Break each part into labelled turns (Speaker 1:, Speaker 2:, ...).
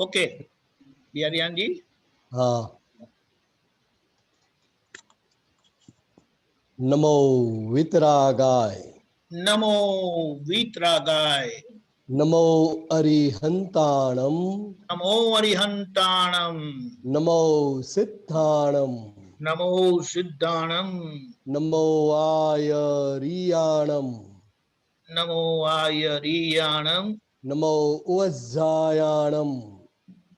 Speaker 1: Okay बिहारियान जी।
Speaker 2: हाँ। नमो वितरागाय,
Speaker 1: नमो वीतरागाय,
Speaker 2: नमो अरिहंताणम,
Speaker 1: नमो अरिहंताणम,
Speaker 2: नमो सिद्धाणम,
Speaker 1: नमो सिद्धाणम,
Speaker 2: नमो आयरियाणम,
Speaker 1: नमो आयरियाणम,
Speaker 2: नमो उज्जायाणम,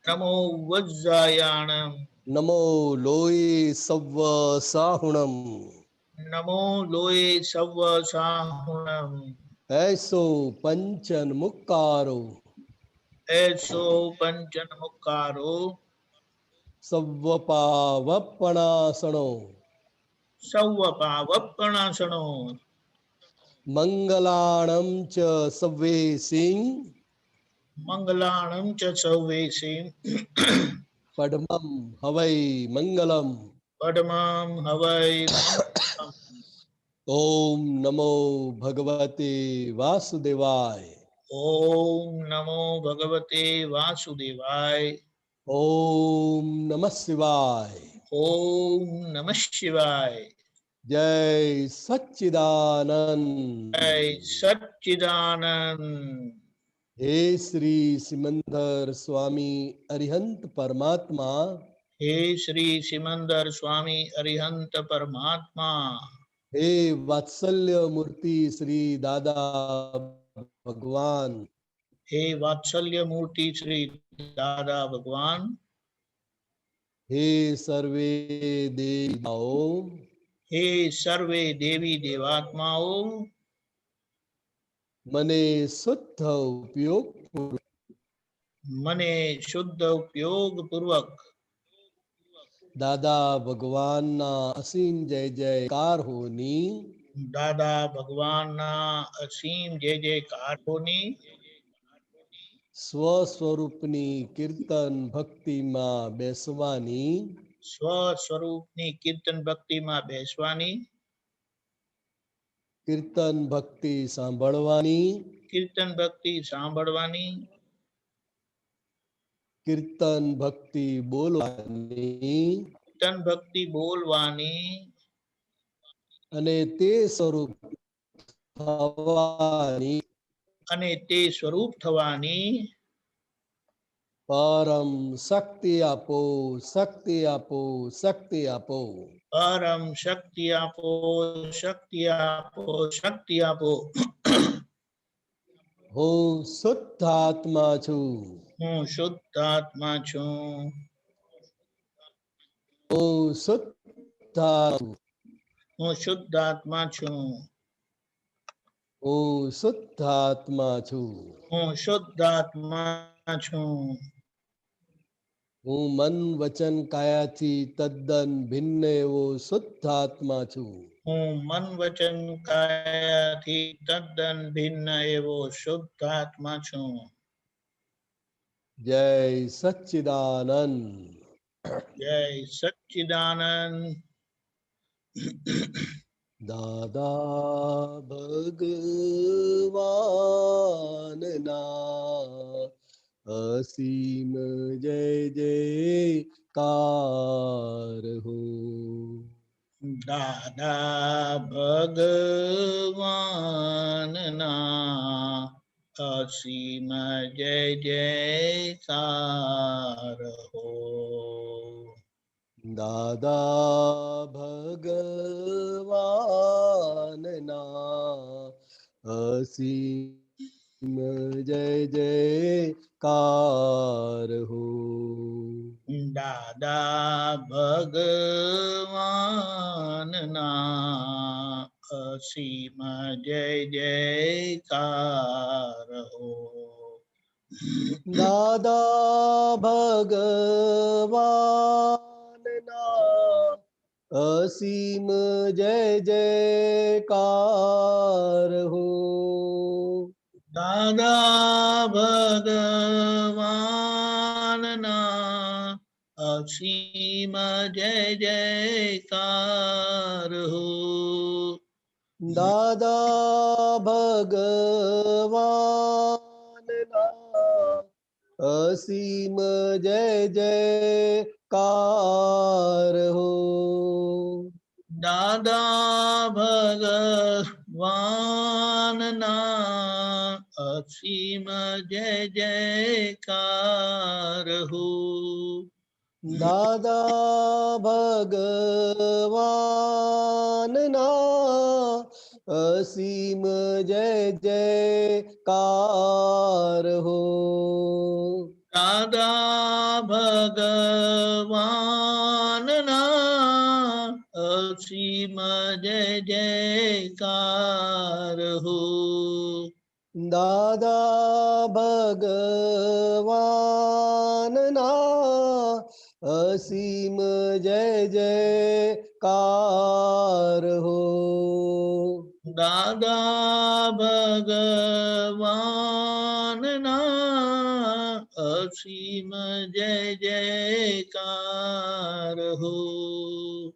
Speaker 1: नमो वज्जायाणम,
Speaker 2: नमो लोये सव्व साहुणम,
Speaker 1: नमो लोये सव्व साहुणम,
Speaker 2: ऐसो पंचन मुक्कारो,
Speaker 1: ऐसो पंचन मुक्कारो,
Speaker 2: सव्व पावपणासणो,
Speaker 1: सव्व पावपणासणो,
Speaker 2: मंगलाणं च सव्वे सिंह,
Speaker 1: मंगलाणं च सव्वेसिं,
Speaker 2: पद्मं हवै मंगलम।
Speaker 1: पद्मं हवै मंगलम्।
Speaker 2: ओम नमो भगवते वासुदेवाय,
Speaker 1: ओम नमो भगवते वासुदेवाय,
Speaker 2: ओम नमः शिवाय,
Speaker 1: ओम नमः शिवाय।
Speaker 2: जय सच्चिदानंद।
Speaker 1: जय सच्चिदानंद।
Speaker 2: हे श्री सिमंदर स्वामी अरिहंत परमात्मा,
Speaker 1: हे श्री सिमंदर स्वामी अरिहंत परमात्मा,
Speaker 2: हे वात्सल्य मूर्ति श्री दादा भगवान,
Speaker 1: हे वात्सल्य मूर्ति श्री दादा भगवान,
Speaker 2: हे सर्वे देवताओ,
Speaker 1: हे सर्वे देवी देवात्माओं,
Speaker 2: मने शुद्ध उपयोग
Speaker 1: मने शुद्ध उपयोग पूर्वक
Speaker 2: दादा भगवान ना असीम जय जयकार होनी,
Speaker 1: दादा भगवान ना असीम जय जयकार होनी,
Speaker 2: સ્વસ્વરૂપની કીર્તન ભક્તિમાં બેસવાની,
Speaker 1: સ્વ સ્વરૂપની કીર્તન ભક્તિમાં બેસવાની,
Speaker 2: કીર્તન ભક્તિ સાંભળવાની,
Speaker 1: કીર્તન ભક્તિ સાંભળવાની,
Speaker 2: કીર્તન ભક્તિ બોલવાની,
Speaker 1: કીર્તન ભક્તિ બોલવાની,
Speaker 2: અને તે સ્વરૂપ થવાની,
Speaker 1: અને તે સ્વરૂપ થવાની,
Speaker 2: પરમ શક્તિ આપો, શક્તિ આપો, શક્તિ આપો.
Speaker 1: પરમ શક્તિ આપો, શક્તિ આપો, શક્તિ આપો.
Speaker 2: હું શુદ્ધ આત્મા છું,
Speaker 1: હું શુદ્ધ આત્મા છું,
Speaker 2: હું શુદ્ધ આત્મા છું,
Speaker 1: હું શુદ્ધ આત્મા છું,
Speaker 2: હું શુદ્ધ આત્મા છું,
Speaker 1: હું શુદ્ધ આત્મા છું.
Speaker 2: હું મન વચન કાયાથી તદ્દન ભિન્ન એવો શુદ્ધ આત્મા છું.
Speaker 1: હું મન વચન કાયાથી તદ્દન ભિન્ન એવો શુદ્ધ આત્મા છું.
Speaker 2: જય સચ્ચિદાનંદ.
Speaker 1: જય સચ્ચિદાનંદ.
Speaker 2: દાદા ભગવાનના અસીમ જય જયકાર હો.
Speaker 1: દાદા ભગવાનના અસીમ જય જયકાર હો.
Speaker 2: દાદા ભગવાનના અસીમ જય જયકાર હો.
Speaker 1: દાદા ભગવાનના અસીમ જય જયકાર હો.
Speaker 2: દાદા ભગવાનના અસીમ જય જયકાર હો.
Speaker 1: દાદા ભગવાનના અસીમ જય જયકાર હો.
Speaker 2: દાદા ભગવાનના અસીમ જય જયકાર હો.
Speaker 1: દાદા ભગવાનના અસીમ જય જયકાર હો.
Speaker 2: દાદા ભગવાનના અસીમ જય જયકાર હો.
Speaker 1: દાદા ભગવાનના અસીમ જય જયકાર હો.
Speaker 2: દાદા ભગવાનના અસીમ જય જયકાર હો.
Speaker 1: દાદા ભગવાનના અસીમ જય જયકાર હો.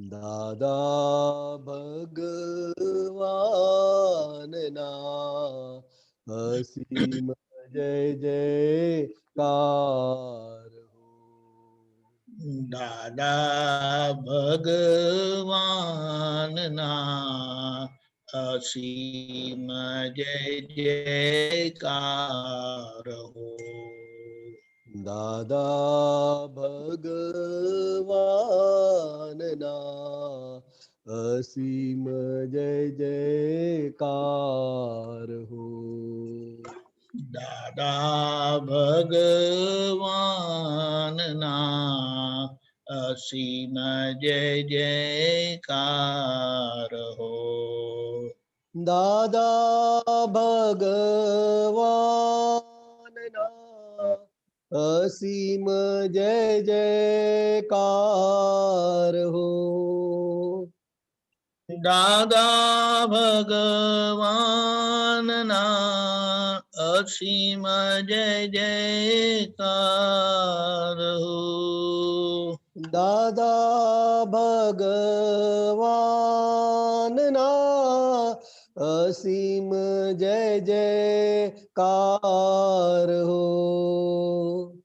Speaker 2: દાદા ભગવાનના અસીમ જય જયકાર હો.
Speaker 1: દાદા ભગવાનના અસીમ જય જયકાર હો.
Speaker 2: દાદા ભગવાનના અસીમ જય જયકાર હો.
Speaker 1: દાદા ભગવાનના અસીમ જય જયકાર હો.
Speaker 2: દાદા ભગવાનના અસીમ જય જયકાર હો.
Speaker 1: દાદા ભગવાનના અસીમ જય જયકાર હો.
Speaker 2: દાદા ભગવાનના અસીમ જય જયકાર હો.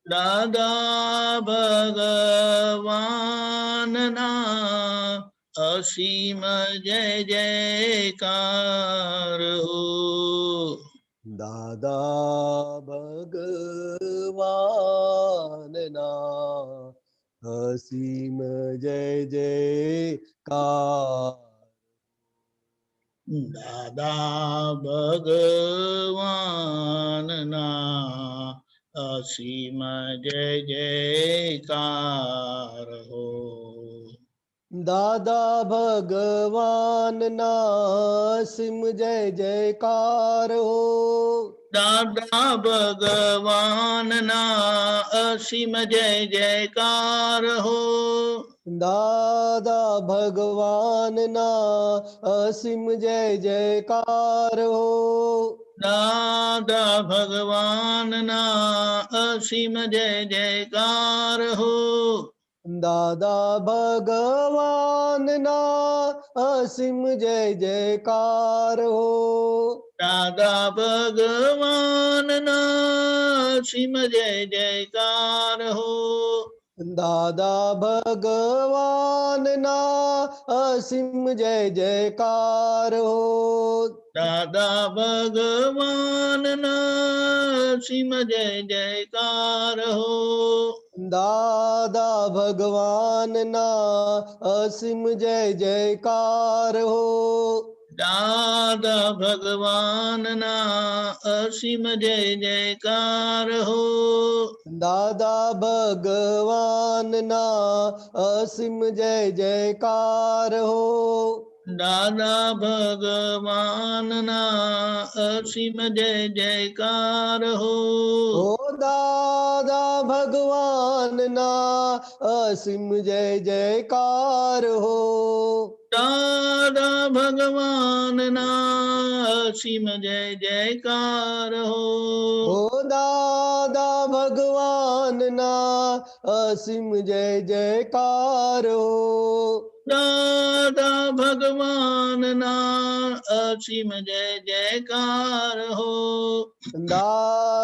Speaker 1: દાદા ભગવાનના અસીમ જય જયકાર હો.
Speaker 2: દાદા ભગવાનના અસીમ જય જયકાર.
Speaker 1: દાદા ભગવાનના અસીમ જય જયકાર હો.
Speaker 2: દાદા ભગવાનના અસીમ જય જયકાર હો.
Speaker 1: દાદા ભગવાનના અસીમ જય જયકાર હો.
Speaker 2: દાદા ભગવાનના અસીમ જય જયકાર હો.
Speaker 1: દાદા ભગવાનના અસીમ જય જયકાર હો.
Speaker 2: દાદા ભગવાનના અસીમ જય જયકાર હો.
Speaker 1: દાદા ભગવાનના અસીમ જય જયકાર હો.
Speaker 2: દાદા ભગવાનના અસીમ જય જયકાર હો.
Speaker 1: દાદા ભગવાનના અસીમ જય જયકાર હો.
Speaker 2: દાદા ભગવાનના અસીમ જય જયકાર હો.
Speaker 1: દાદા ભગવાનના અસીમ જય જયકાર હો.
Speaker 2: દાદા ભગવાનના અસીમ જય જયકાર હો.
Speaker 1: દાદા ભગવાનના અસીમ જય જયકાર હો.
Speaker 2: ઓ દાદા ભગવાનના અસીમ જય જયકાર હો.
Speaker 1: દાદા ભગવાનના અસીમ જય જયકાર હો.
Speaker 2: ઓ દાદા ભગવાનના અસીમ જય જયકાર હો.
Speaker 1: દાદા ભગવાનના અસીમ જય જયકાર હો.
Speaker 2: દાદા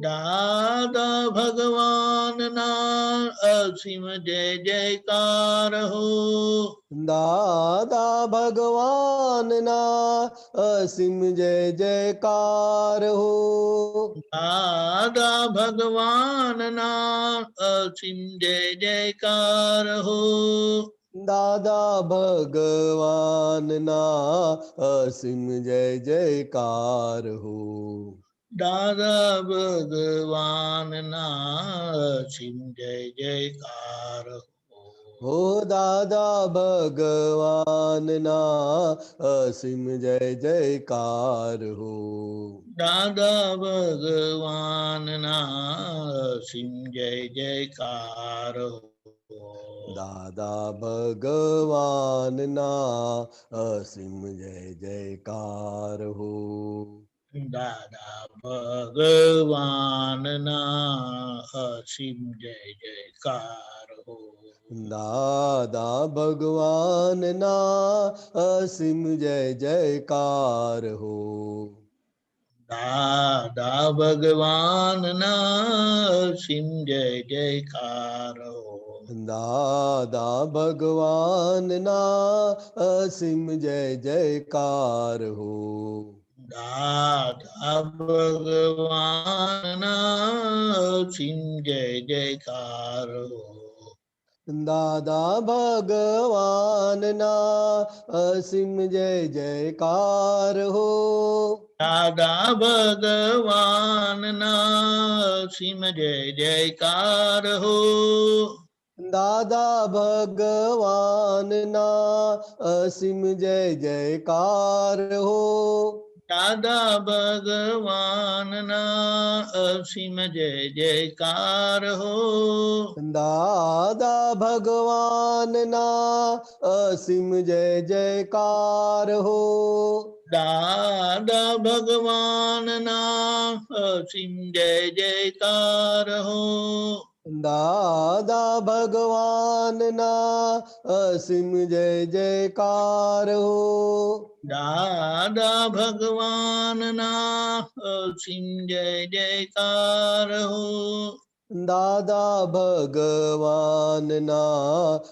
Speaker 1: દાદા ભગવાનના અસીમ જય જયકાર હો.
Speaker 2: દાદા ભગવાનના અસીમ જય જયકાર હો.
Speaker 1: દાદા ભગવાનના અસીમ જય જયકાર હો.
Speaker 2: દાદા ભગવાનના અસીમ જય જયકાર હો.
Speaker 1: દાદા ભગવાનના અસીમ જય જયકાર હો.
Speaker 2: હો દાદા ભગવાનના અસીમ જય જયકાર હો.
Speaker 1: દાદા ભગવાનના અસીમ જય જયકાર હો.
Speaker 2: દાદા ભગવાનના અસીમ જય જયકાર હો.
Speaker 1: દાદા ભગવાનના અસીમ જય જયકાર હો.
Speaker 2: દાદા ભગવાનના અસીમ જય જયકાર હો.
Speaker 1: દાદા ભગવાનના અસીમ જય જયકાર હો.
Speaker 2: દાદા ભગવાનના અસીમ જય જયકાર હો.
Speaker 1: દાદા ભગવાનના અસીમ જય જયકાર હો.
Speaker 2: દાદા ભગવાનના અસીમ જય જયકાર હો.
Speaker 1: દાદા ભગવાનના અસીમ જય જયકાર હો.
Speaker 2: દાદા ભગવાનના અસીમ જય જયકાર હો.
Speaker 1: દાદા ભગવાનના અસીમ જય જયકાર હો.
Speaker 2: દાદા ભગવાનના અસીમ જય જયકાર હો.
Speaker 1: દાદા ભગવાનના અસીમ જય જયકાર હો.
Speaker 2: દાદા ભગવાનના અસીમ જય જયકાર હો.
Speaker 1: દાદા ભગવાનના અસીમ જય જયકાર હો.
Speaker 2: દાદા ભગવાનના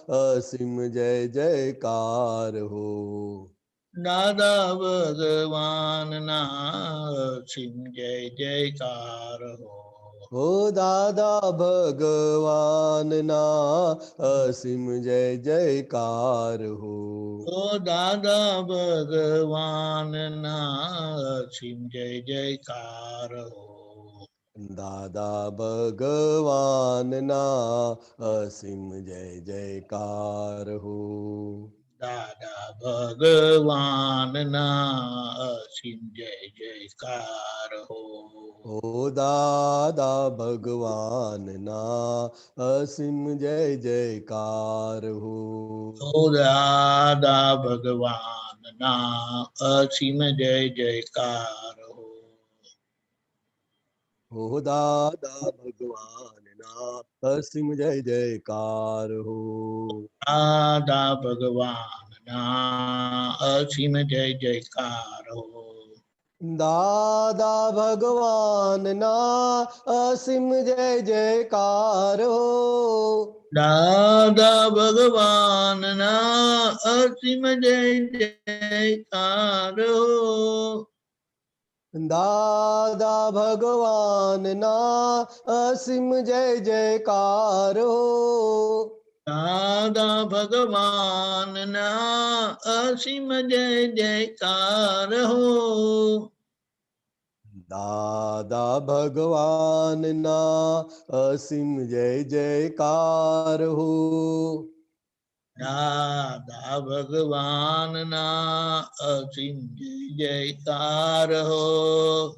Speaker 2: અસીમ જય જયકાર હો.
Speaker 1: દાદા ભગવાનના અસીમ જય જયકાર હો.
Speaker 2: હો દાદા ભગવાનના અસીમ જય જયકાર હો.
Speaker 1: ઓ દાદા ભગવાનના અસીમ જય જયકાર હો.
Speaker 2: દાદા ભગવાનના અસીમ જય જયકાર હો.
Speaker 1: દાદા ભગવાનના અસીમ જય જયકાર હો.
Speaker 2: હો દાદા ભગવાનના અસીમ જય જયકાર હો.
Speaker 1: ઓ દાદા ભગવાનના અસીમ જય જયકાર હો.
Speaker 2: હો દાદા ભગવાનના અસીમ જય જયકાર હો.
Speaker 1: દાદા ભગવાનના અસીમ જય જયકાર હો.
Speaker 2: દાદા ભગવાનના અસીમ જય જયકાર હો.
Speaker 1: દાદા ભગવાનના અસીમ જય જયકાર હો.
Speaker 2: દાદા ભગવાનના અસીમ જય જયકાર હો.
Speaker 1: દાદા ભગવાનના અસીમ જય જયકાર હો.
Speaker 2: દાદા ભગવાનના અસીમ જય જયકાર હો.
Speaker 1: દાદા ભગવાનના અસીમ જય જયકાર હો.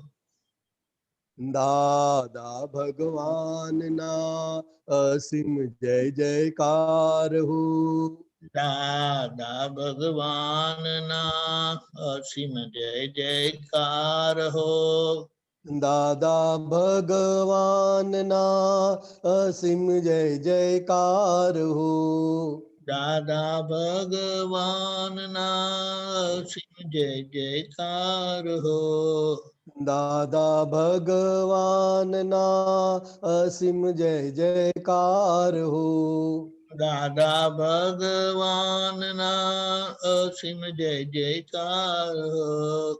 Speaker 2: દાદા ભગવાનના અસીમ જય જયકાર હો.
Speaker 1: દાદા ભગવાનના અસીમ જય જયકાર હો.
Speaker 2: દાદા ભગવાનના અસીમ જય જયકાર હો.
Speaker 1: દાદા ભગવાનના અસીમ જય જયકાર હો.
Speaker 2: દાદા ભગવાનના અસીમ જય જયકાર હો.
Speaker 1: દાદા ભગવાનના અસીમ જય જયકાર હો.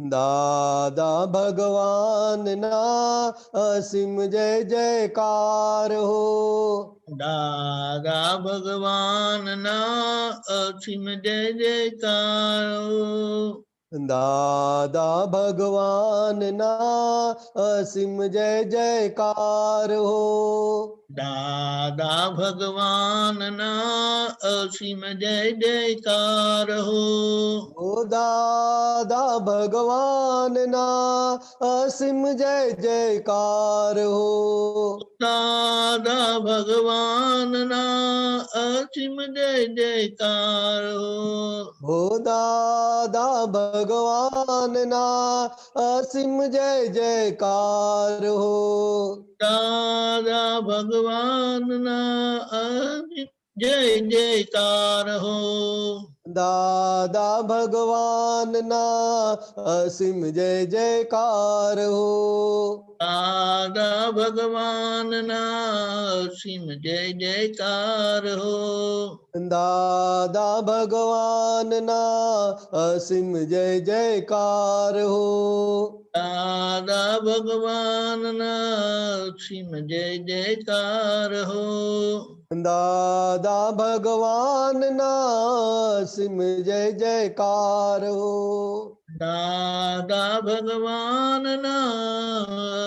Speaker 2: દાદા ભગવાનના અસીમ જય જયકાર હો.
Speaker 1: દાદા ભગવાનના અસીમ જય જયકાર હો.
Speaker 2: દાદા ભગવાનના અસીમ જય જયકાર હો.
Speaker 1: દાદા ભગવાનના અસીમ જય જયકાર હો.
Speaker 2: ઓ દાદા ભગવાનના અસીમ જય જયકાર હો.
Speaker 1: દાદા ભગવાનના અસીમ જય જયકાર હો.
Speaker 2: હો દાદા ભગવાનના અસીમ જય જયકાર હો.
Speaker 1: દાદા ભગવાનના અસીમ જય જયકાર હો.
Speaker 2: દાદા ભગવાનના અસીમ જય જયકાર હો.
Speaker 1: દાદા ભગવાનના અસીમ જય જયકાર હો.
Speaker 2: દાદા ભગવાનના અસીમ જય જયકાર હો.
Speaker 1: દાદા ભગવાનના અસીમ જય જયકાર હો.
Speaker 2: દાદા ભગવાનના અસીમ જય જયકાર હો.
Speaker 1: દાદા ભગવાનના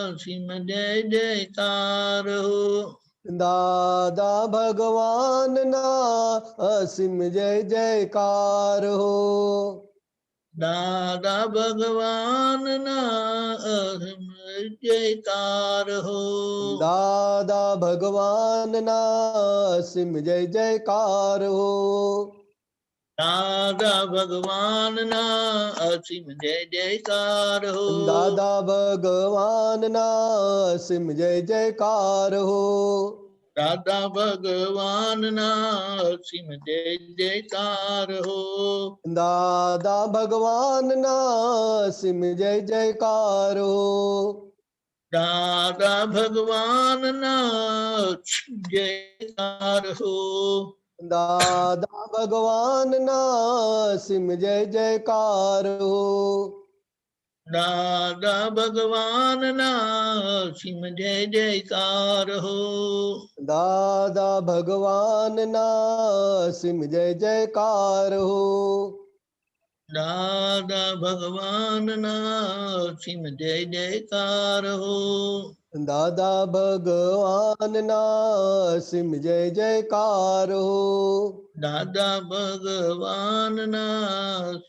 Speaker 1: અસીમ જય જયકાર હો.
Speaker 2: દાદા ભગવાનના અસીમ જય જયકાર હો.
Speaker 1: દાદા ભગવાનના અસીમ જયકાર હો.
Speaker 2: દાદા ભગવાનના અસીમ જય જયકાર હો.
Speaker 1: દાદા ભગવાનના અસીમ જય જયકાર હો.
Speaker 2: દાદા ભગવાનના અસીમ જય જયકાર હો.
Speaker 1: દાદા ભગવાનના અસીમ જય જયકાર હો.
Speaker 2: દાદા ભગવાનના અસીમ જય જયકાર હો.
Speaker 1: દાદા ભગવાનના જયકાર હો.
Speaker 2: દાદા ભગવાનના અસીમ જય જયકાર હો.
Speaker 1: દાદા ભગવાનના અસીમ જય જયકાર હો.
Speaker 2: દાદા ભગવાનના અસીમ જય જયકાર હો.
Speaker 1: દાદા ભગવાનના અસીમ જય જયકાર હો.
Speaker 2: દાદા ભગવાનના અસીમ જય જયકાર હો.
Speaker 1: દાદા ભગવાનના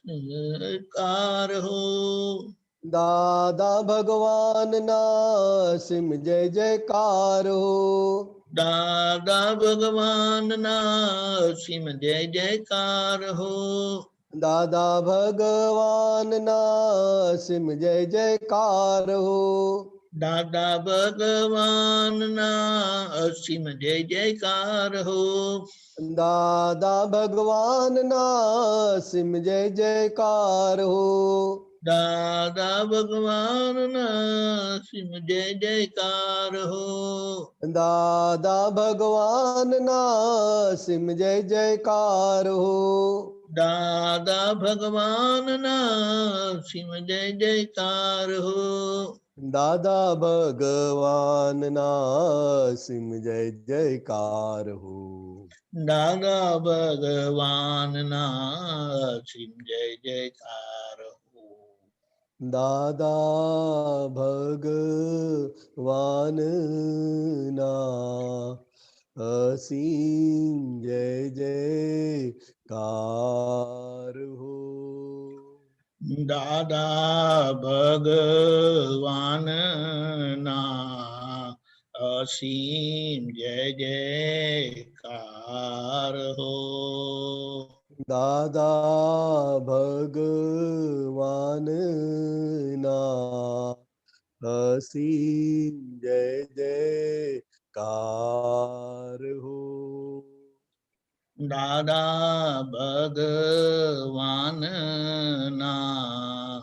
Speaker 1: જયકાર હો.
Speaker 2: દાદા ભગવાનના અસીમ જય જયકાર હો.
Speaker 1: દાદા ભગવાનના અસીમ જય જયકાર હો.
Speaker 2: દાદા ભગવાનના અસીમ જય જયકાર હો.
Speaker 1: દાદા ભગવાનના અસીમ જય જયકાર હો.
Speaker 2: દાદા ભગવાનના અસીમ જય જયકાર હો.
Speaker 1: દાદા ભગવાનના અસીમ જય જયકાર હો.
Speaker 2: દાદા ભગવાનના અસીમ જય જયકાર હો.
Speaker 1: દાદા ભગવાનના અસીમ જય જયકાર હો.
Speaker 2: દાદા ભગવાનના અસીમ જય જયકાર હો.
Speaker 1: દાદા ભગવાનના અસીમ જય જયકાર હો.
Speaker 2: દાદા ભગવાનના અસીમ જય જયકાર હો.
Speaker 1: દાદા ભગવાનના અસીમ જય જયકાર હો.
Speaker 2: દાદા ભગવાનના અસીમ જય જયકાર હો.
Speaker 1: દાદા ભગવાનના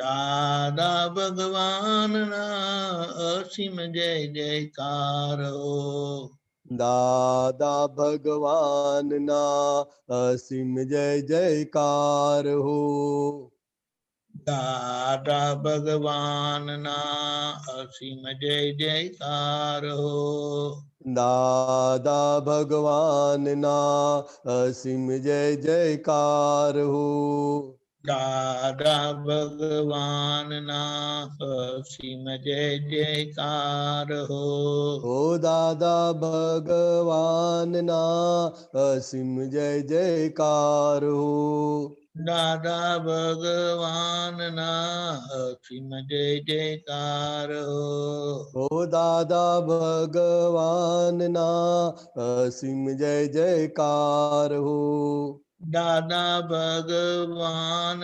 Speaker 1: દાદા ભગવાનના અસીમ જય જયકાર હો.
Speaker 2: દાદા ભગવાનના અસીમ જય જયકાર હો.
Speaker 1: દાદા ભગવાનના અસીમ જય જયકાર હો.
Speaker 2: દાદા ભગવાનના અસીમ જય જયકાર હો.
Speaker 1: દાદા ભગવાનના અસીમ જય જયકાર હો.
Speaker 2: ઓ દાદા ભગવાનના અસીમ જય જયકાર હો.
Speaker 1: દાદા ભગવાનના અસીમ જય જયકાર હો.
Speaker 2: ઓ દાદા ભગવાનના અસીમ જય જયકાર હો.
Speaker 1: દાદા ભગવાનના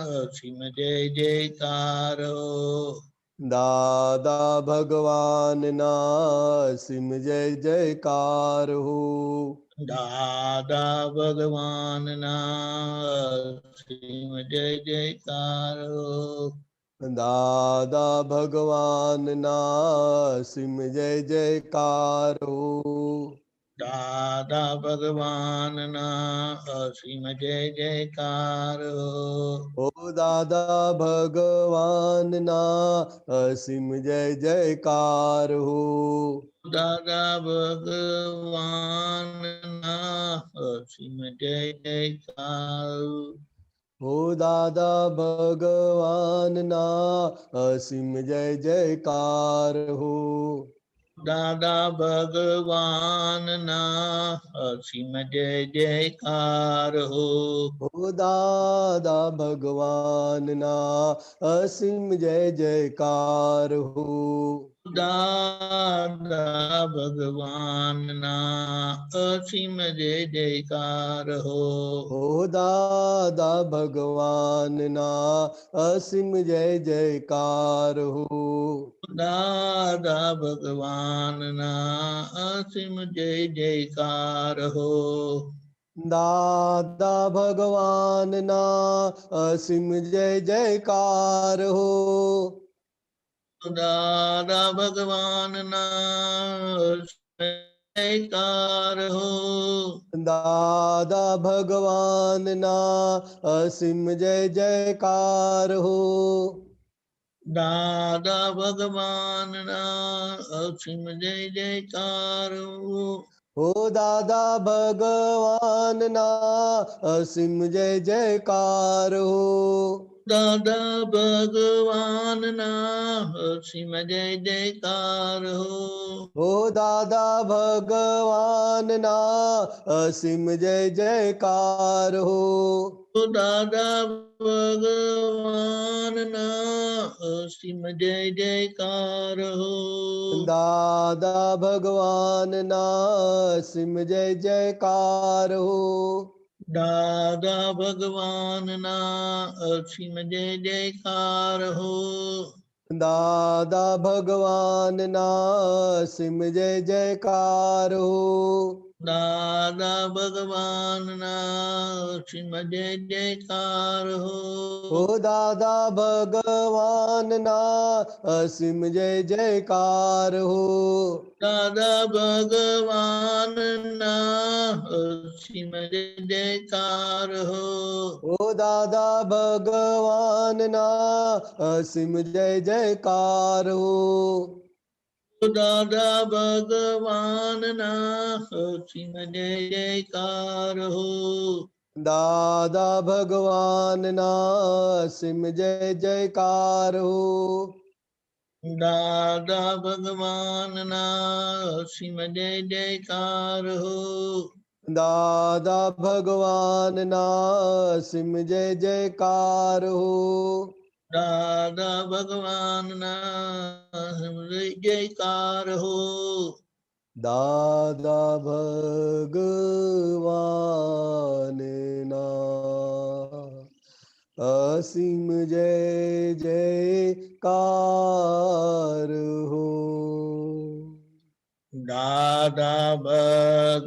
Speaker 1: અસીમ જય જયકાર હો.
Speaker 2: દાદા ભગવાનના અસીમ જય જયકાર હો.
Speaker 1: દાદા ભગવાનના અસીમ જય જયકાર હો.
Speaker 2: દાદા ભગવાનના અસીમ જય જયકાર હો.
Speaker 1: દાદા ભગવાનના અસીમ જય જયકાર હો.
Speaker 2: ઓ દાદા ભગવાનના અસીમ જય જયકાર હો.
Speaker 1: દાદા ભગવાનના અસીમ જય જયકાર હો.
Speaker 2: ઓ દાદા ભગવાનના અસીમ જય જયકાર હો.
Speaker 1: દાદા ભગવાનના અસીમ જય જયકાર હો.
Speaker 2: ઓ દાદા ભગવાનના અસીમ જય જયકાર હો.
Speaker 1: દાદા ભગવાનના અસીમ જય જયકાર હો.
Speaker 2: ઓ દાદા ભગવાનના અસીમ જય જયકાર હો.
Speaker 1: દાદા ભગવાનના અસીમ જય જયકાર હો.
Speaker 2: દાદા ભગવાનના અસીમ જય જયકાર હો.
Speaker 1: દાદા ભગવાનના જયકાર હો.
Speaker 2: દાદા ભગવાનના અસીમ જય જયકાર હો.
Speaker 1: દાદા ભગવાનના અસીમ જય જયકાર હો.
Speaker 2: ઓ દાદા ભગવાનના અસીમ જય જયકાર હો.
Speaker 1: દાદા ભગવાનના અસીમ જય જયકાર હો.
Speaker 2: ઓ દાદા ભગવાનના અસીમ જય જયકાર હો.
Speaker 1: દાદા ભગવાનના અસીમ જય જયકાર હો.
Speaker 2: દાદા ભગવાનના અસીમ જય જયકાર હો.
Speaker 1: દાદા ભગવાનના અસીમ જય જયકાર હો.
Speaker 2: દાદા ભગવાનના અસીમ જય જયકાર હો.
Speaker 1: દાદા ભગવાનના અસીમ જય જયકાર હો.
Speaker 2: ઓ દાદા ભગવાનના અસીમ જય જયકાર હો.
Speaker 1: દાદા ભગવાનના અસીમ જય જયકાર હો.
Speaker 2: ઓ દાદા ભગવાનના અસીમ જય જયકાર હો.
Speaker 1: દાદા ભગવાનના અસીમ જય જયકાર હો.
Speaker 2: દાદા ભગવાનના અસીમ જય જયકાર હો.
Speaker 1: દાદા ભગવાનના અસીમ જય જયકાર હો.
Speaker 2: દાદા ભગવાનના અસીમ જય જયકાર હો.
Speaker 1: દાદા ભગવાનના અસીમ જય જયકાર હો.
Speaker 2: દાદા ભગવાનના અસીમ જય જયકાર હો.
Speaker 1: દાદા ભગવાનના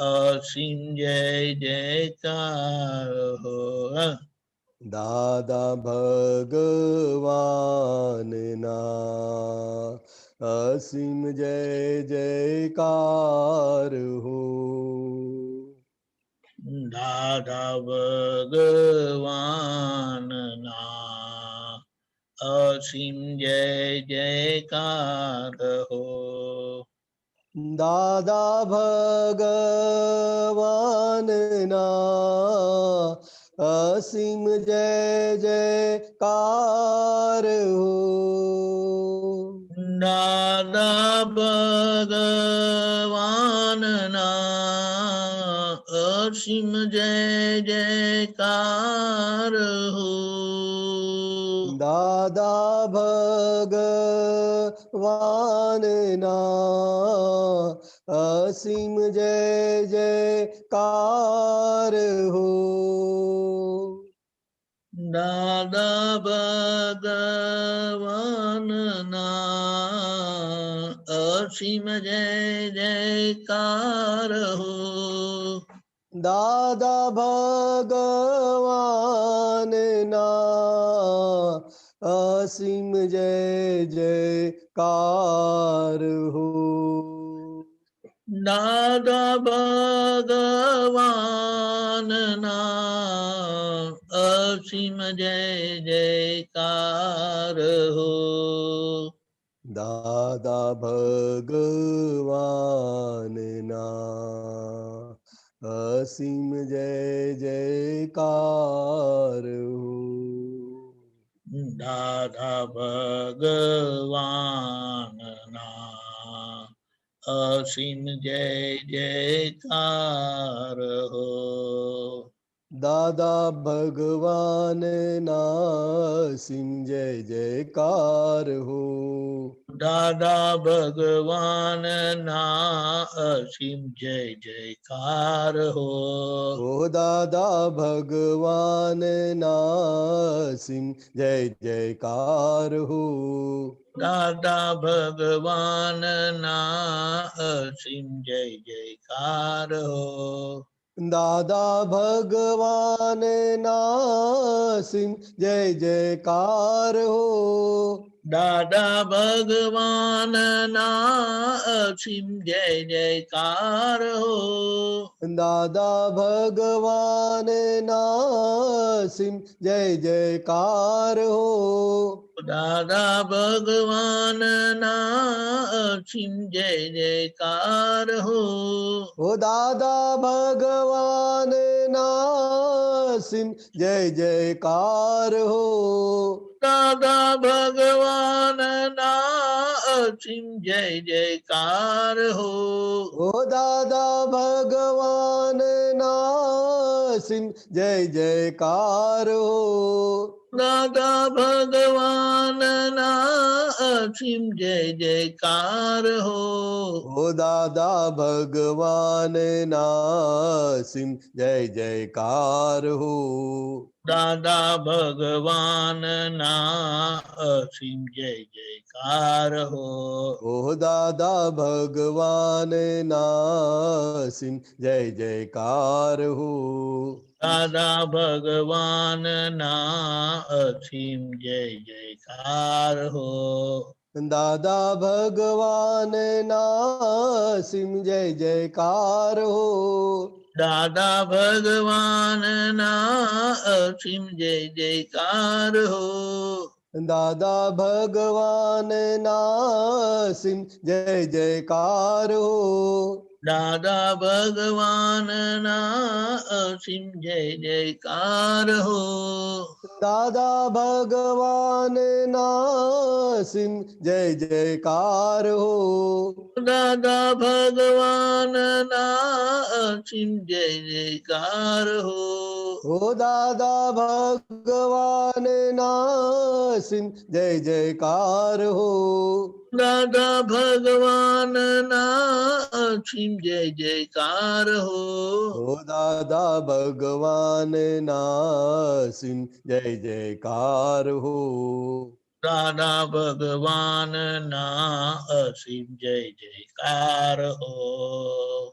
Speaker 1: અસીમ જય જયકાર હો.
Speaker 2: દાદા ભગવાનના અસીમ જય જયકાર હો.
Speaker 1: દાદા ભગવાનના અસીમ જય જયકાર હો.
Speaker 2: દાદા ભગવાનના અસીમ જય જયકાર હો.
Speaker 1: દાદા ભગવાનના અસીમ જય જયકાર હો.
Speaker 2: દાદા ભગવાનના અસીમ જય જયકાર હો.
Speaker 1: દાદા ભગવાનના અસીમ જય જયકાર હો.
Speaker 2: દાદા ભગવાનના અસીમ જય જયકાર હો.
Speaker 1: દાદા ભગવાનના અસીમ જય જયકાર હો.
Speaker 2: દાદા ભગવાનના અસીમ જય જયકાર હો.
Speaker 1: દાદા ભગવાનના અસીમ જય જયકાર હો.
Speaker 2: દાદા ભગવાનના અસીમ જય જયકાર હો.
Speaker 1: દાદા ભગવાનના અસીમ જય જયકાર હો.
Speaker 2: ઓ દાદા ભગવાનના અસીમ જય જયકાર હો.
Speaker 1: દાદા ભગવાનના અસીમ જય જયકાર હો.
Speaker 2: દાદા ભગવાનના અસીમ જય જયકાર હો.
Speaker 1: દાદા ભગવાનના અસીમ જય જયકાર હો.
Speaker 2: દાદા ભગવાનના અસીમ જય જયકાર હો.
Speaker 1: દાદા ભગવાનના અસીમ જય જયકાર હો.
Speaker 2: ઓ દાદા ભગવાનના અસીમ જય જયકાર હો.
Speaker 1: દાદા ભગવાનના અસીમ જય જયકાર હો.
Speaker 2: ઓ દાદા ભગવાનના અસીમ જય જયકાર હો.
Speaker 1: દાદા ભગવાનના અસીમ જય જયકાર હો.
Speaker 2: ઓ દાદા ભગવાનના અસીમ જય જયકાર હો.
Speaker 1: દાદા ભગવાનના અસીમ જય જયકાર હો.
Speaker 2: ઓ દાદા ભગવાનના અસીમ જય જયકાર હો.
Speaker 1: દાદા ભગવાનના અસીમ જય જયકાર હો.
Speaker 2: દાદા ભગવાનના અસીમ જય જયકાર હો.
Speaker 1: દાદા ભગવાનના અસીમ જય જયકાર હો.
Speaker 2: દાદા ભગવાનના અસીમ જય જયકાર હો.
Speaker 1: દાદા ભગવાનના અસીમ જય જયકાર હો.
Speaker 2: દાદા ભગવાનના અસીમ જય જયકાર હો.
Speaker 1: દાદા ભગવાનના અસીમ જય જયકાર હો.
Speaker 2: ઓ દાદા ભગવાનના અસીમ જય જયકાર હો.
Speaker 1: દાદા ભગવાનના અસીમ જય જયકાર હો.
Speaker 2: ઓ દાદા ભગવાનના અસીમ જય જયકાર હો.
Speaker 1: દાદા ભગવાનના અસીમ જય જયકાર હો.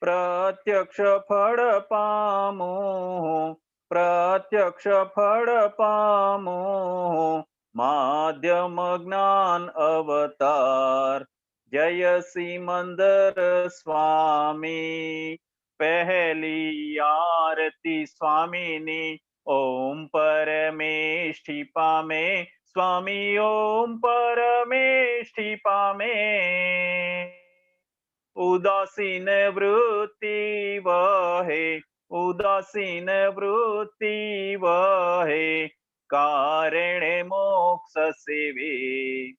Speaker 3: પ્રત્યક્ષ ફળ પામો, પ્રત્યક્ષ ફળ પામો, માધ્યમ જ્ઞાન અવતાર. જય સિમંદર સ્વામી. પહેલી આરતી સ્વામીની, ઓમ પરમેષ્ઠી પામે સ્વામી, ઓમ પરમેષ્ઠી પામે. ઉદાસીન વૃત્તિ વહે, ઉદાસીન વૃત્તિ વહે, કારણે મોક્ષ સેવે.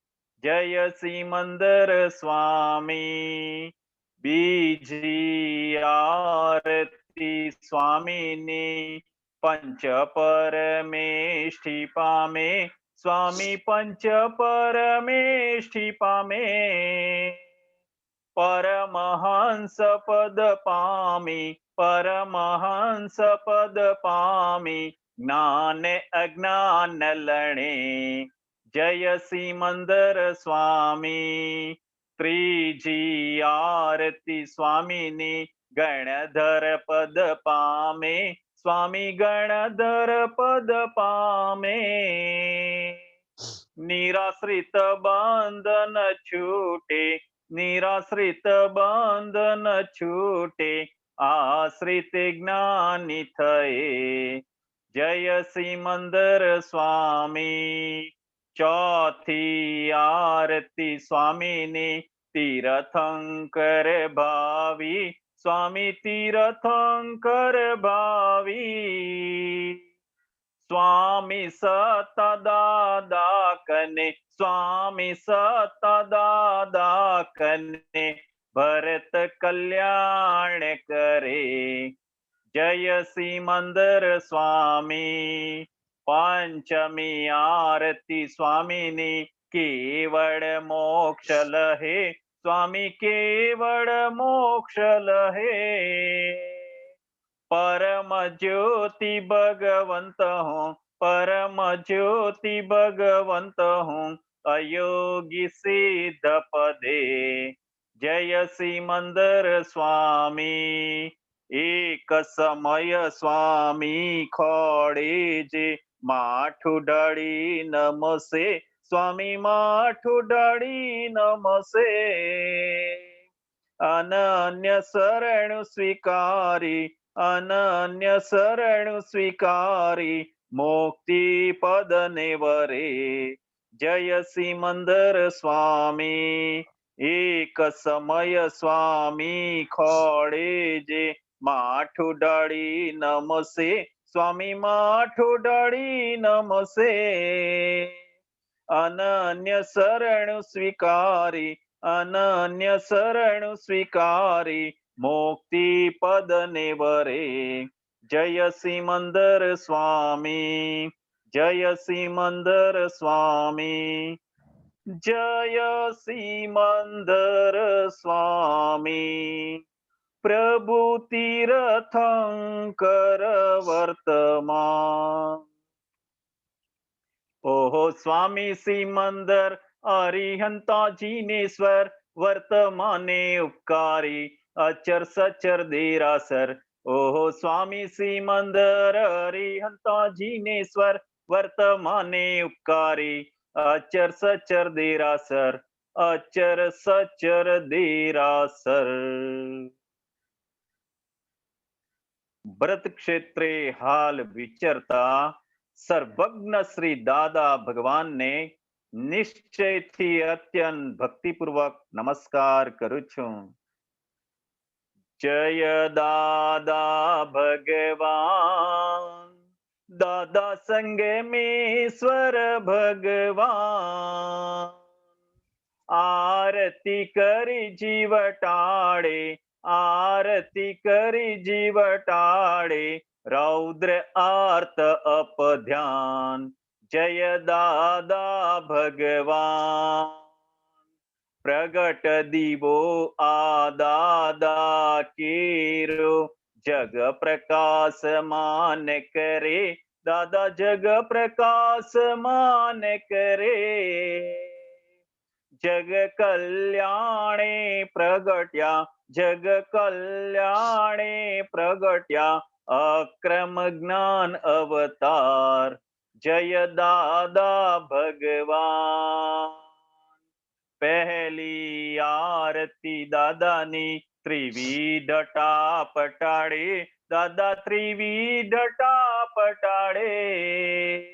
Speaker 3: જય સિમંદર સ્વામી. બીજી આરતી સ્વામીની, પંચ પરમેષ્ઠી પામે સ્વામી, પંચ પરમેષ્ઠી પામે. પરમહંસ પદ પામી, પરમહંસ પદ પામી, જ્ઞાન અજ્ઞાન લણે. જય સિમંદર સ્વામી. ત્રીજી આરતી સ્વામીની, ગણધર પદ પામે સ્વામી, ગણધર પદ પામે. નિરાશ્રિત બંધન છૂટે, નિરાશ્રિત બંધન છૂટે, આશ્રિત જ્ઞાની થયે. જય સિમંદર સ્વામી. ચોથી આરતી સ્વામીની, તીર્થંકર ભાવી સ્વામી, તીર્થંકર ભાવી. સ્વામી સતદાદા કને, સ્વામી સતદાદા કને, ભરત કલ્યાણ કરે. જય સિમંદર સ્વામી. પંચમી આરતી સ્વામીની, કેવળ મોક્ષ લહે સ્વામી, કેવળ મોક્ષ લહે. પરમ જ્યોતિ ભગવંત હું, પરમ જ્યોતિ ભગવંત હું, અયોગી સિદ્ધ પદે. જય સિમંદર સ્વામી. એક સમય સ્વામી ખોડે જે, માઠું ઢળી નમસે સ્વામી, માઠું ઢળી નમસે. અનન્ય શરણુ સ્વીકારી, અનન્ય શરણુ સ્વીકારી, મુક્તિ પદને વરે. જય સિમંદર સ્વામી. એક સમય સ્વામી ખોડે જે, માઠું ઢળી નમસે સ્વામી, માઠું ઢળી નમસે. અનન્ય શરણુ સ્વીકારી, અનન્ય શરણુ સ્વીકારી, મુક્તિ પદને વરે. જય સિમંદર સ્વામી. જય સિમંદર સ્વામી. જય સિમંદર સ્વામી. પ્રભુ તીર્થંકર વર્તમાન. ઓહો સ્વામી સિમંદર અરિહંતાજીનેશ્વર, વર્તમાને ઉપકારી, અચર સચર દેરાસર. ઓહો સ્વામી સિમંદર અરિહંતાજીનેશ્વર, વર્તમાને ઉપકારી, અચર સચર દેરાસર, અચર સચર દેરાસર. ભરત ક્ષેત્રે હાલ વિચરતા સર્વજ્ઞ શ્રી દાદા ભગવાનને નિશ્ચયથી અત્યંત ભક્તિપૂર્વક નમસ્કાર કરું છું. જય દાદા ભગવાન, દાદા સંગમેશ્વર ભગવાન. આરતી કરી જીવ ટાળે, આરતી કરી જીવ ટાળે, રૌદ્ર આર્ત અપધ્યાન. જય દાદા ભગવાન. પ્રગટ દીવો આ દાદા કેરો, જગ પ્રકાશ માન કરે, દાદા જગ પ્રકાશ માન કરે. જગ કલ્યાણે પ્રગટ્યા, જગ કલ્યાણે પ્રગટ્યા, અક્રમ જ્ઞાન અવતાર. જય દાદા ભગવાન. પહેલી આરતી દાદાની ત્રિવિધ ટાપ ટાળે, દાદા ત્રિવિધ ટાપ ટાળે.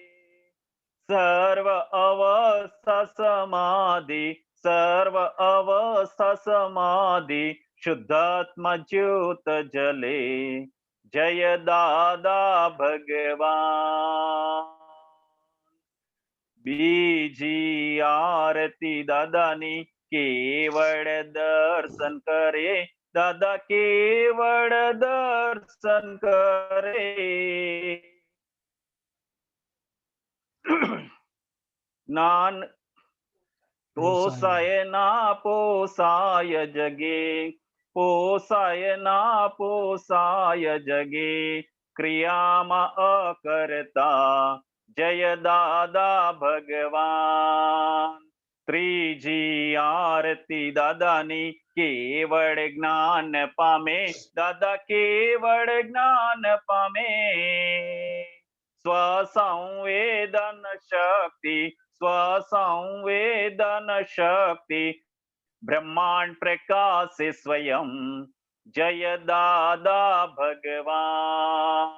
Speaker 3: સર્વ અવસ્થા સમાધિ, સર્વ અવસ્થા સમાધિ, શુદ્ધાત્મા જ્યોત જલે. જય દાદા ભગવાન. બીજી આરતી દાદાની કેવળ દર્શન કરે, દાદા કેવળ દર્શન કરે. જ્ઞાન પોસાય ના પોસાય જગે, પોસાય ના પોસાય જગે, ક્રિયામાં અકર્તા. જય દાદા ભગવાન. ત્રીજી આરતી દાદાની કેવળ જ્ઞાન પામે, દાદા કેવળ જ્ઞાન પામે. સ્વસંવેદન શક્તિ, સ્વસંવેદન શક્તિ, બ્રહ્માંડ પ્રકાશે સ્વયં. જય દાદા ભગવાન.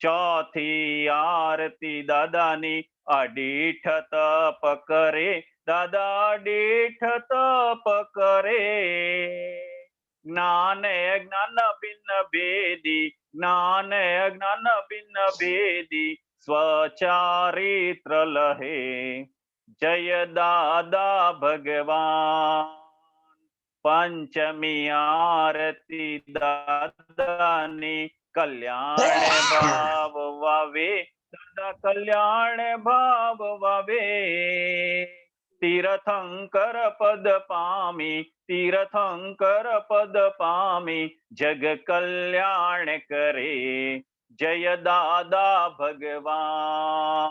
Speaker 3: ચોથી આરતી દાદાની અડીઠ તપ કરે, દાદા અડીઠ તપ કરે. જ્ઞાન અજ્ઞાન ભિન્ન ભેદી, જ્ઞાન અજ્ઞાન ભિન્ન ભેદી, સ્વચારિત્ર લહે. જય દાદા ભગવાન. પંચમી આરતી દાદાની કલ્યાણ ભાવ વાવે, દાદા કલ્યાણ ભાવ વાવે. તીર્થંકર પદ પામી, તીર્થંકર પદ પામી, જગ કલ્યાણ કરે. જય દાદા ભગવાન.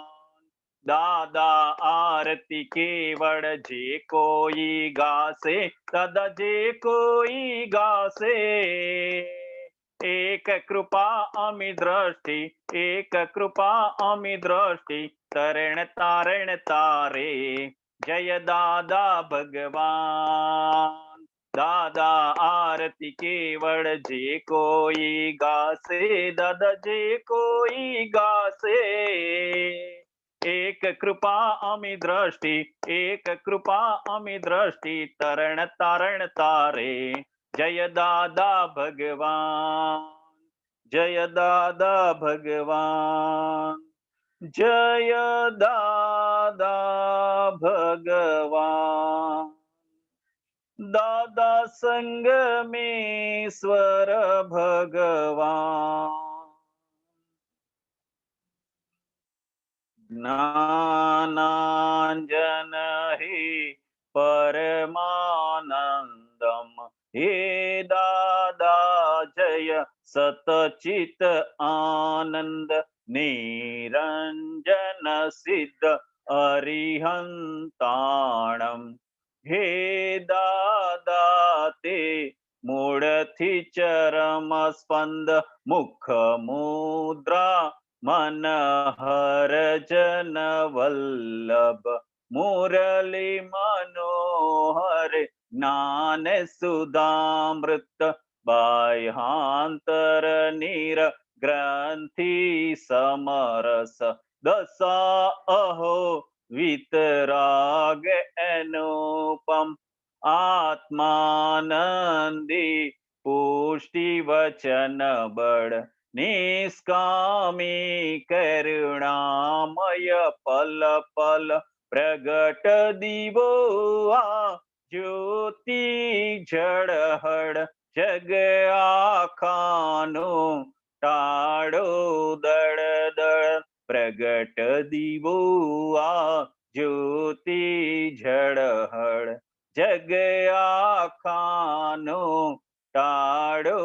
Speaker 3: દાદા આરતી કેવળ જે કોઈ ગાશે, દાદા જે કોઈ ગાશે. એક કૃપા અમી દ્રષ્ટિ, એક કૃપા અમી દ્રષ્ટિ, તરણ તારણ તારે. જય દાદા ભગવાન. દાદા આરતી કેવળ જે કોઈ ગાશે, દાદા જે કોઈ ગાશે. એક કૃપા અમી દ્રષ્ટિ, એક કૃપા અમી દ્રષ્ટિ, તરણ તારણ તારે. જય દાદા ભગવાન. જય દાદા ભગવાન. જય દાદા ભગવાન. દાદા સંગમેશ્વર ભગવાન. જ્ઞાનાંજન હે પરમાનંદમ, હે દાદા જય સતચિત આનંદ. નિરંજન સિદ્ધ અરિહંતાણમ, હે દાદા તે મૂળથી ચરમ સ્પંદ. મુખ મુદ્રા મનહર જન વલ્લભ, મુરલી મનોહર જ્ઞાન સુધામૃત. બાહ્યાંતર નીર ગ્રંથિ સમરસ, દશા અહો વિતરાગ અનુપમ. આત્માનંદી પુષ્ટિ વચન બળ, નિષ્કામી કરુણામય પલ પલ. પ્રગટ દીવો આ જ્યોતિ ઝળહળ, જગ આખાનું ટાળો દળ દળ. પ્રગટ દીવો આ જ્યોતિ ઝળહળ, જગ આખાનું ટાળો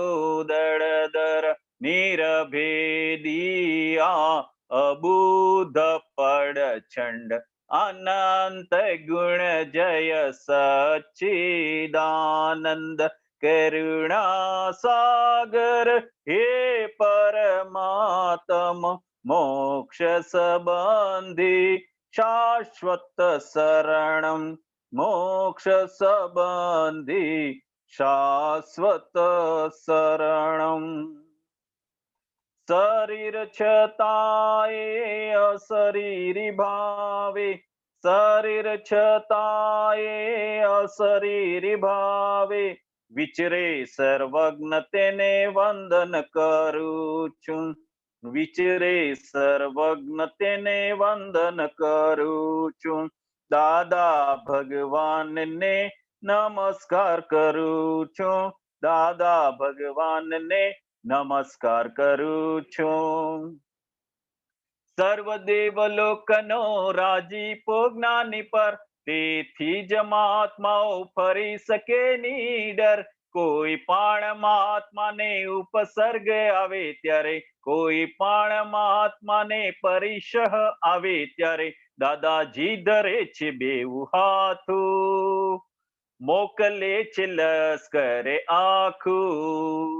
Speaker 3: દળ દળ. નિરભેદી આ અબુધ પડ છંડ, अनंत गुण जय सच्चिदानंद करुणा सागर हे परमात्म मोक्ष संबंधी शाश्वत शरणम मोक्ष संबंधी शाश्वत शरणम शरीर छताए अशरीरी भावे शरीर छताए अशरीरी भावे विचरे सर्वज्ञ तेने वंदन करूं छुं विचरे सर्वज्ञ तेने वंदन करूं छुं दादा भगवान ने नमस्कार करूं छुं दादा भगवान ने नमस्कार करूं छुं સર્વદેવલોકનો રાજીપો જ્ઞાની પર તેથી જ મહાત્માઓ ફરી શકે નીડર કોઈ પણ મહાત્માને ઉપસર્ગ આવે ત્યારે કોઈ પણ મહાત્માને પરિશહ આવે ત્યારે દાદાજી ધરે છે બેઉ હાથું મોકલે છે લશ્કરે આખું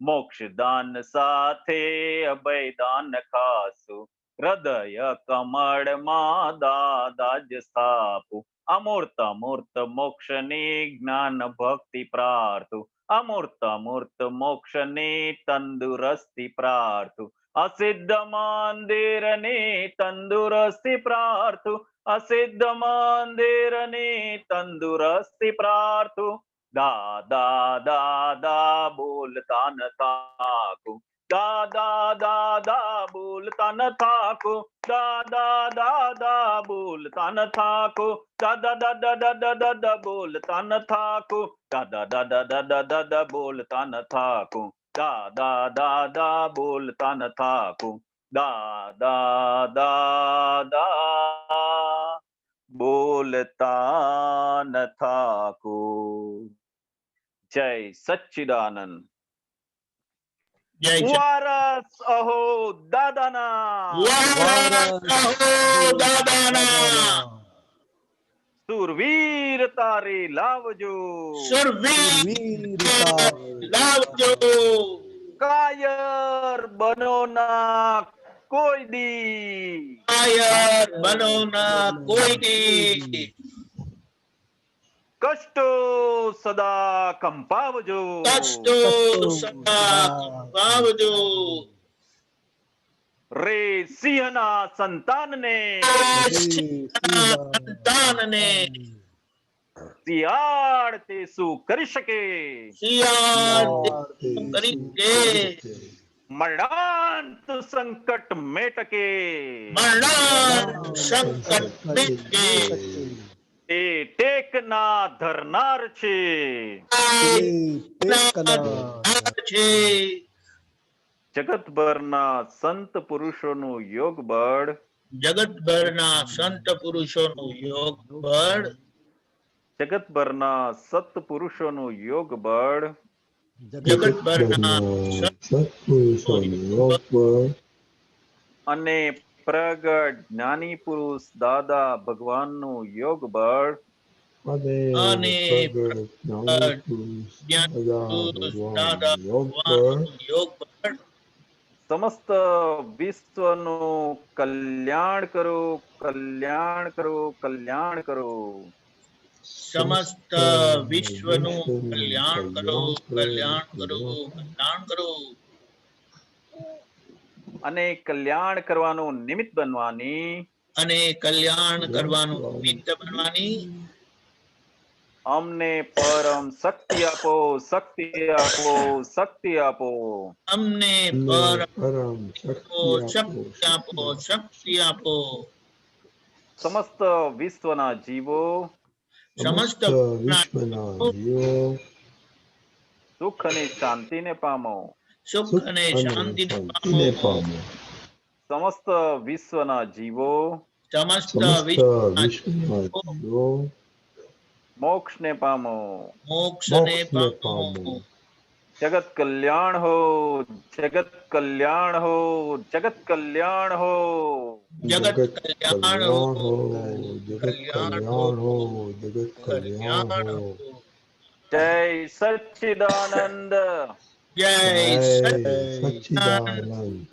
Speaker 3: મોક્ષદાન સાથે અભયદાન ખાસું હૃદય કમળમાં દાદા જ સ્થાપું અમૂર્ત મૂર્ત મોક્ષની જ્ઞાન ભક્તિ પ્રાર્થું અમૂર્ત મૂર્ત મોક્ષની તંદુરસ્તી પ્રાર્થું અસિદ્ધ મંદિરની તંદુરસ્તી પ્રાર્થું અસિદ્ધ મંદિરની તંદુરસ્તી પ્રાર્થું દાદા દાદા બોલતા ન થાકું દાદા દાદા બોલતા ન થાકું દાદા દાદા બોલતા ન થાકું દાદા દાદા દાદા દાદા બોલતા ન થાકું દાદા દાદા દાદા દાદા બોલતા ન થાકું દાદા દાદા બોલતા ન થાકું દાદા દાદા બોલતા ન થાકું જય સચ્ચિદાનંદ
Speaker 1: જય
Speaker 3: વારસ અહો દાદાના
Speaker 1: દાદાના
Speaker 3: સુરવીર તારે લાવજો
Speaker 1: સુરવીર લાવજો
Speaker 3: કાયર બનો ના કોઈ દી
Speaker 1: કાયર બનો ના કોઈ દી
Speaker 3: કષ્ટો સદા કંપાવજો
Speaker 1: કષ્ટો સદા કંપાવજો
Speaker 3: રે સિંહના સંતાનને
Speaker 1: સંતાનને
Speaker 3: શિયાળ તે શું કરી શકે
Speaker 1: શિયાળ કરી કે
Speaker 3: મરણાંત સંકટ મેટકે
Speaker 1: મરણાંત સંકટ મેટકે
Speaker 3: એ ટેકના ધરનાર છે
Speaker 1: છે
Speaker 3: જગતભરના સંત પુરુષોનું યોગ બળ
Speaker 1: જગતભરના સંત પુરુષોનું યોગ બળ
Speaker 3: જગતભરના સત પુરુષોનું યોગ બળ
Speaker 1: જગતભરના
Speaker 4: સત્પુરુષોનું યોગ બળ
Speaker 3: અને પ્રગટ જ્ઞાની પુરુષ દાદા ભગવાનનું યોગ બળ
Speaker 1: અને દાદા ભગવાનનું યોગ બળ
Speaker 3: સમસ્ત વિશ્વનું કલ્યાણ કરો કલ્યાણ કરો કલ્યાણ કરો
Speaker 1: સમસ્ત વિશ્વનું કલ્યાણ કરો કલ્યાણ કરો કલ્યાણ કરો
Speaker 3: અને કલ્યાણ કરવાનું નિમિત્ત બનવાની
Speaker 1: અને કલ્યાણ કરવાનું નિમિત્ત બનવાની
Speaker 3: અમને પરમ શક્તિ આપો શક્તિ આપો શક્તિ આપો
Speaker 1: અમને
Speaker 4: પરમ
Speaker 1: શક્તિ આપો શક્તિ આપો
Speaker 3: સમસ્ત વિશ્વના જીવો
Speaker 1: સમસ્ત
Speaker 4: વિશ્વના જીવો
Speaker 3: સુખ અને શાંતિને પામો
Speaker 1: સુખ અને શાંતિને પામો
Speaker 3: સમસ્ત વિશ્વના જીવો
Speaker 1: સમસ્ત
Speaker 4: વિશ્વના
Speaker 1: વિશ્વના
Speaker 4: જીવો
Speaker 3: મોક્ષને પામો
Speaker 1: મોક્ષને
Speaker 4: મોક્ષને
Speaker 1: પામો
Speaker 4: પામો
Speaker 3: जगत कल्याण हो, जगत कल्याण हो, जगत कल्याण हो।
Speaker 1: जगत
Speaker 4: जगत
Speaker 1: कल्याण
Speaker 4: कल्याण
Speaker 1: हो,
Speaker 4: हो, जगत कल्याण हो, जगत कल्याण
Speaker 1: कल्याण
Speaker 4: हो।
Speaker 1: हो।
Speaker 3: जय सच्चिदानंद।
Speaker 1: जय
Speaker 4: जय
Speaker 1: सच्चिदानंद।
Speaker 4: सच्चिदानंद।